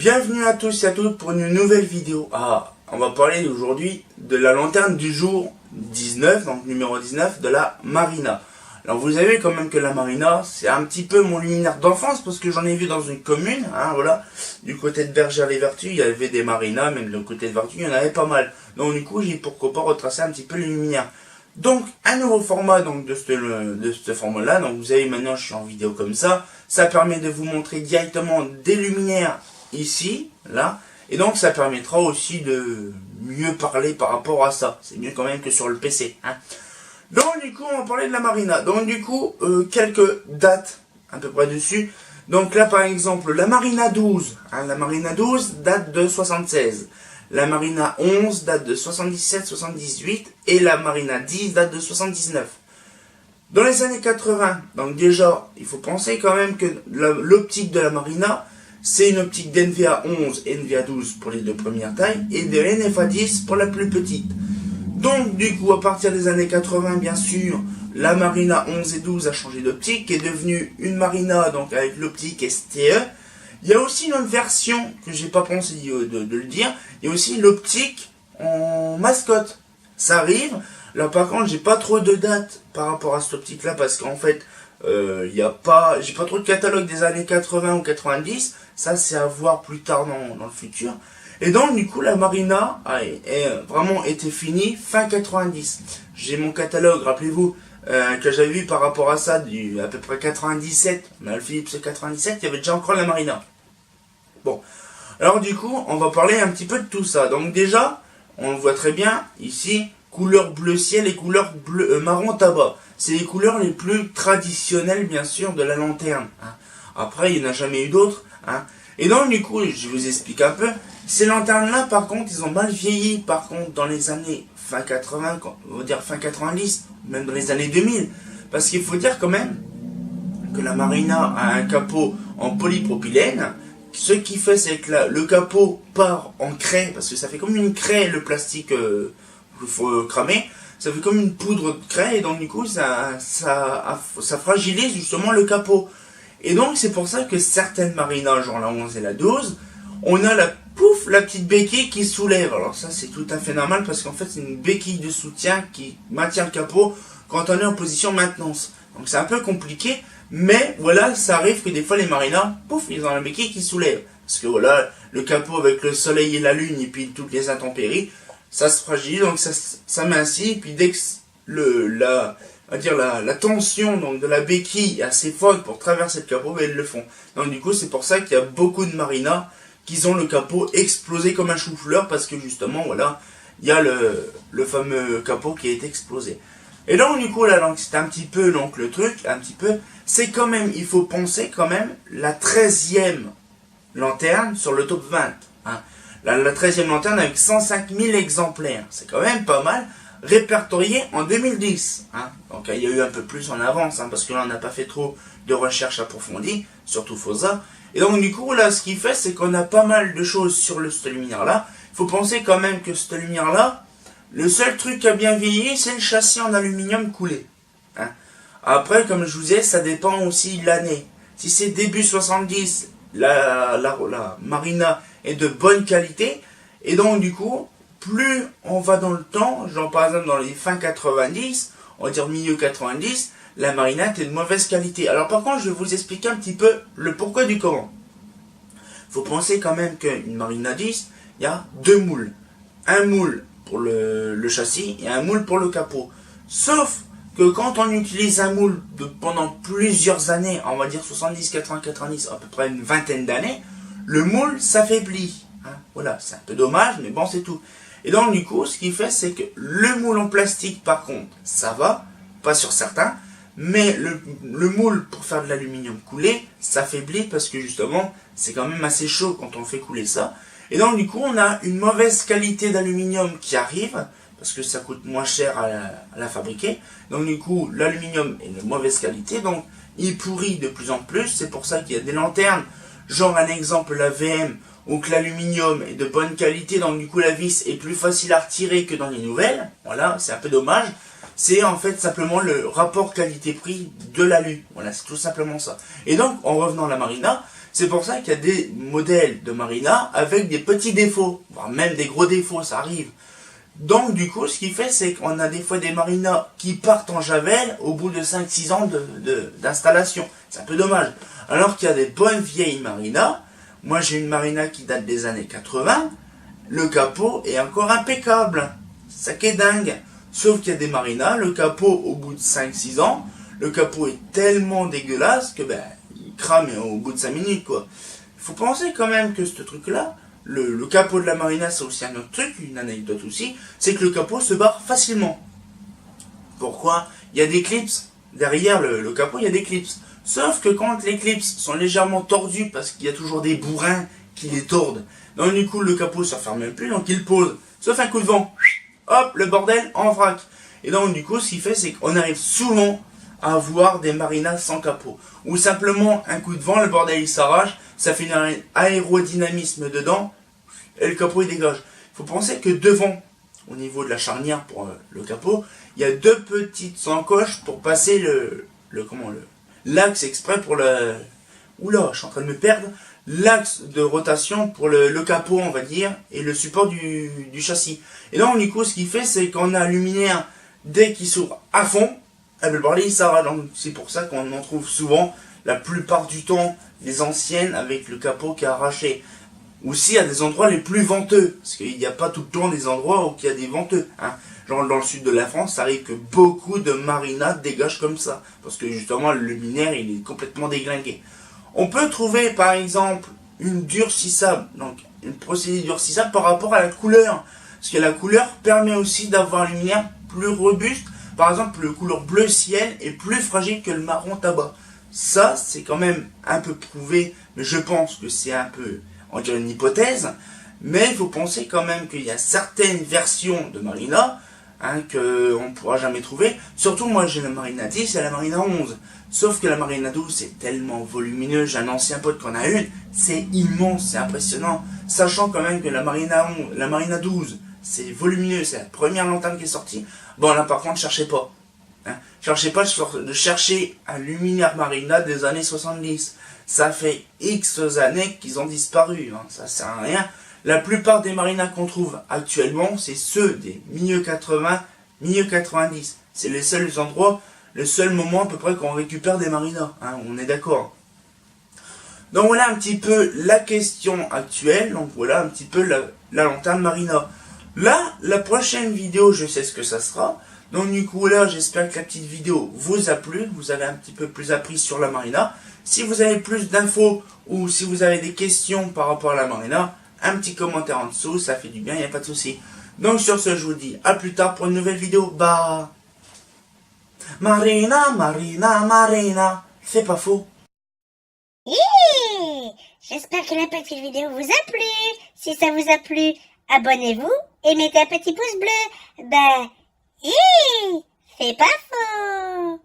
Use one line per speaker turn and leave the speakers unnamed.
Bienvenue à tous et à toutes pour une nouvelle vidéo. On va parler aujourd'hui de la lanterne du jour 19, donc numéro 19 de la Marina. Alors vous savez quand même que la Marina, c'est un petit peu mon luminaire d'enfance parce que j'en ai vu dans une commune, voilà. Du côté de Bergère-les-Vertus, il y avait des Marinas, même de côté de Vertus, il y en avait pas mal. Donc du coup, j'ai pourquoi pas retracer un petit peu le luminaire. Donc un nouveau format donc de ce format-là. Donc vous savez maintenant, je suis en vidéo comme ça. Ça permet de vous montrer directement des luminaires ici, là. Et donc ça permettra aussi de mieux parler par rapport à ça. C'est mieux quand même que sur le PC. Donc du coup, on va parler de la Marina. Donc du coup, quelques dates à peu près dessus. Donc là par exemple, la Marina 12. La Marina 12 date de 76. La Marina 11 date de 77-78. Et la Marina 10 date de 79. Dans les années 80, donc déjà, il faut penser quand même que l'optique de la Marina, c'est une optique d'NVA 11 et NVA 12 pour les deux premières tailles et de NFA 10 pour la plus petite. Donc du coup, à partir des années 80, bien sûr, la Marina 11 et 12 a changé d'optique, est devenue une Marina donc avec l'optique STE. Il y a aussi une autre version que j'ai pas pensé de le dire, il y a aussi l'optique en mascotte. Ça arrive. Là par contre, j'ai pas trop de dates par rapport à cette optique là parce qu'en fait, j'ai pas trop de catalogue des années 80 ou 90. Ça c'est à voir plus tard dans le futur. Et donc du coup la Marina a vraiment été finie fin 90. J'ai mon catalogue, rappelez-vous, que j'avais vu par rapport à ça à peu près 97. Mais le Philips 97, il y avait déjà encore la Marina. Bon, alors du coup on va parler un petit peu de tout ça. Donc déjà, on le voit très bien ici, couleur bleu ciel et couleur bleu marron tabac. C'est les couleurs les plus traditionnelles bien sûr de la lanterne. Après il n'y en a jamais eu d'autres. Et donc du coup, je vous explique un peu. Ces lanternes-là, par contre, ils ont mal vieilli. Par contre, dans les années fin 80, on va dire fin 90, même dans les années 2000. Parce qu'il faut dire quand même que la Marina a un capot en polypropylène. Ce qui fait, c'est que le capot part en craie, parce que ça fait comme une craie, le plastique qu'il faut cramer. Ça fait comme une poudre de craie, et donc du coup, ça fragilise justement le capot. Et donc c'est pour ça que certaines Marinas, genre la 11 et la 12, on a la petite béquille qui soulève. Alors ça c'est tout à fait normal parce qu'en fait c'est une béquille de soutien qui maintient le capot quand on est en position maintenance. Donc c'est un peu compliqué, mais voilà, ça arrive que des fois les Marinas, ils ont la béquille qui soulève. Parce que voilà, le capot avec le soleil et la lune et puis toutes les intempéries, ça se fragilise, donc ça m'ainsit, et puis dès que la tension donc de la béquille est assez forte pour traverser le capot, elles le font. Donc du coup c'est pour ça qu'il y a beaucoup de Marinas qui ont le capot explosé comme un chou-fleur parce que justement voilà, il y a le fameux capot qui est explosé. Et donc du coup là donc c'est un petit peu donc le truc, c'est quand même, il faut penser quand même la 13e lanterne sur le top 20. La 13e lanterne avec 105 000 exemplaires, c'est quand même pas mal. Répertorié en 2010. Donc il y a eu un peu plus en avance, parce que là on n'a pas fait trop de recherches approfondies, surtout FOSA. Et donc du coup là ce qu'il fait c'est qu'on a pas mal de choses sur ce luminaire là. Il faut penser quand même que ce luminaire là, le seul truc qui a bien vieilli c'est le châssis en aluminium coulé. Après comme je vous disais, ça dépend aussi de l'année. Si c'est début 70, la Marina est de bonne qualité, et donc du coup plus on va dans le temps, genre par exemple dans les fins 90, on va dire milieu 90, la Marina est de mauvaise qualité. Alors par contre, je vais vous expliquer un petit peu le pourquoi du comment. Il faut penser quand même qu'une Marina 10, il y a deux moules. Un moule pour le châssis et un moule pour le capot. Sauf que quand on utilise un moule pendant plusieurs années, on va dire 70, 80, 90, à peu près une vingtaine d'années, le moule s'affaiblit. Voilà, c'est un peu dommage, mais bon, c'est tout. Et donc du coup, ce qu'il fait, c'est que le moule en plastique, par contre, ça va, pas sur certains, mais le moule pour faire de l'aluminium coulé, s'affaiblit parce que justement, c'est quand même assez chaud quand on fait couler ça. Et donc du coup, on a une mauvaise qualité d'aluminium qui arrive, parce que ça coûte moins cher à la fabriquer. Donc du coup, l'aluminium est de mauvaise qualité, donc il pourrit de plus en plus. C'est pour ça qu'il y a des lanternes, genre un exemple, la VM, où que l'aluminium est de bonne qualité, donc du coup la vis est plus facile à retirer que dans les nouvelles. Voilà, c'est un peu dommage. C'est en fait simplement le rapport qualité-prix de l'alu. Voilà, c'est tout simplement ça. Et donc, en revenant à la Marina, c'est pour ça qu'il y a des modèles de Marina avec des petits défauts, voire même des gros défauts, ça arrive. Donc du coup, ce qui fait, c'est qu'on a des fois des marinas qui partent en javel au bout de 5-6 ans d'installation. C'est un peu dommage. Alors qu'il y a des bonnes vieilles marinas. Moi, j'ai une marina qui date des années 80. Le capot est encore impeccable. Ça qui est dingue. Sauf qu'il y a des marinas, le capot, au bout de 5-6 ans, le capot est tellement dégueulasse que il crame au bout de 5 minutes, quoi. Il faut penser quand même que ce truc-là, le capot de la marina, c'est aussi un autre truc, une anecdote aussi, c'est que le capot se barre facilement. Pourquoi? Il y a des clips, derrière le capot, il y a des clips. Sauf que quand les clips sont légèrement tordus, parce qu'il y a toujours des bourrins qui les tordent, donc du coup le capot se referme même plus, donc il pose, sauf un coup de vent, hop, le bordel en vrac. Et donc du coup, ce qu'il fait, c'est qu'on arrive souvent à voir des marinas sans capot. Ou simplement un coup de vent, le bordel il s'arrache, ça fait un aérodynamisme dedans, et le capot il dégage. Il faut penser que devant, au niveau de la charnière pour le capot, il y a deux petites encoches pour passer l'axe exprès pour le... Oula, je suis en train de me perdre. L'axe de rotation pour le capot, on va dire, et le support du châssis. Et donc, du coup, ce qu'il fait, c'est qu'on a un luminaire, dès qu'il s'ouvre à fond, le bordel il s'arrache. Donc, c'est pour ça qu'on en trouve souvent, la plupart du temps, les anciennes avec le capot qui est arraché. Aussi à des endroits les plus venteux, parce qu'il n'y a pas tout le temps des endroits où il y a des venteux. Hein. Genre dans le sud de la France, ça arrive que beaucoup de marinas dégagent comme ça, parce que justement le luminaire il est complètement déglingué. On peut trouver par exemple une durcissable, donc une procédé durcissable par rapport à la couleur, parce que la couleur permet aussi d'avoir un luminaire plus robuste. Par exemple, le couleur bleu ciel est plus fragile que le marron tabac. Ça, c'est quand même un peu prouvé, mais je pense que c'est un peu, on dirait une hypothèse, mais il faut penser quand même qu'il y a certaines versions de Marina qu'on ne pourra jamais trouver. Surtout moi j'ai la Marina 10 et la Marina 11. Sauf que la Marina 12 c'est tellement volumineux, j'ai un ancien pote qui en a une, c'est immense, c'est impressionnant. Sachant quand même que la Marina 12 c'est volumineux, c'est la première lanterne qui est sortie. Bon là par contre cherchez pas. Cherchez pas de chercher un luminaire Marina des années 70. Ça fait X années qu'ils ont disparu, ça sert à rien. La plupart des marinas qu'on trouve actuellement, c'est ceux des milieux 80, milieux 90. C'est les seuls endroits, le seul moment à peu près qu'on récupère des marinas, on est d'accord. Donc voilà un petit peu la question actuelle, donc voilà un petit peu la lanterne Marina. Là, la prochaine vidéo, je sais ce que ça sera. Donc du coup là, j'espère que la petite vidéo vous a plu, vous avez un petit peu plus appris sur la Marina. Si vous avez plus d'infos ou si vous avez des questions par rapport à la Marina, un petit commentaire en dessous, ça fait du bien, il n'y a pas de souci. Donc sur ce, je vous dis à plus tard pour une nouvelle vidéo. Bah, Marina, Marina, Marina, c'est pas faux.
J'espère que la petite vidéo vous a plu. Si ça vous a plu, abonnez-vous et mettez un petit pouce bleu. C'est pas faux.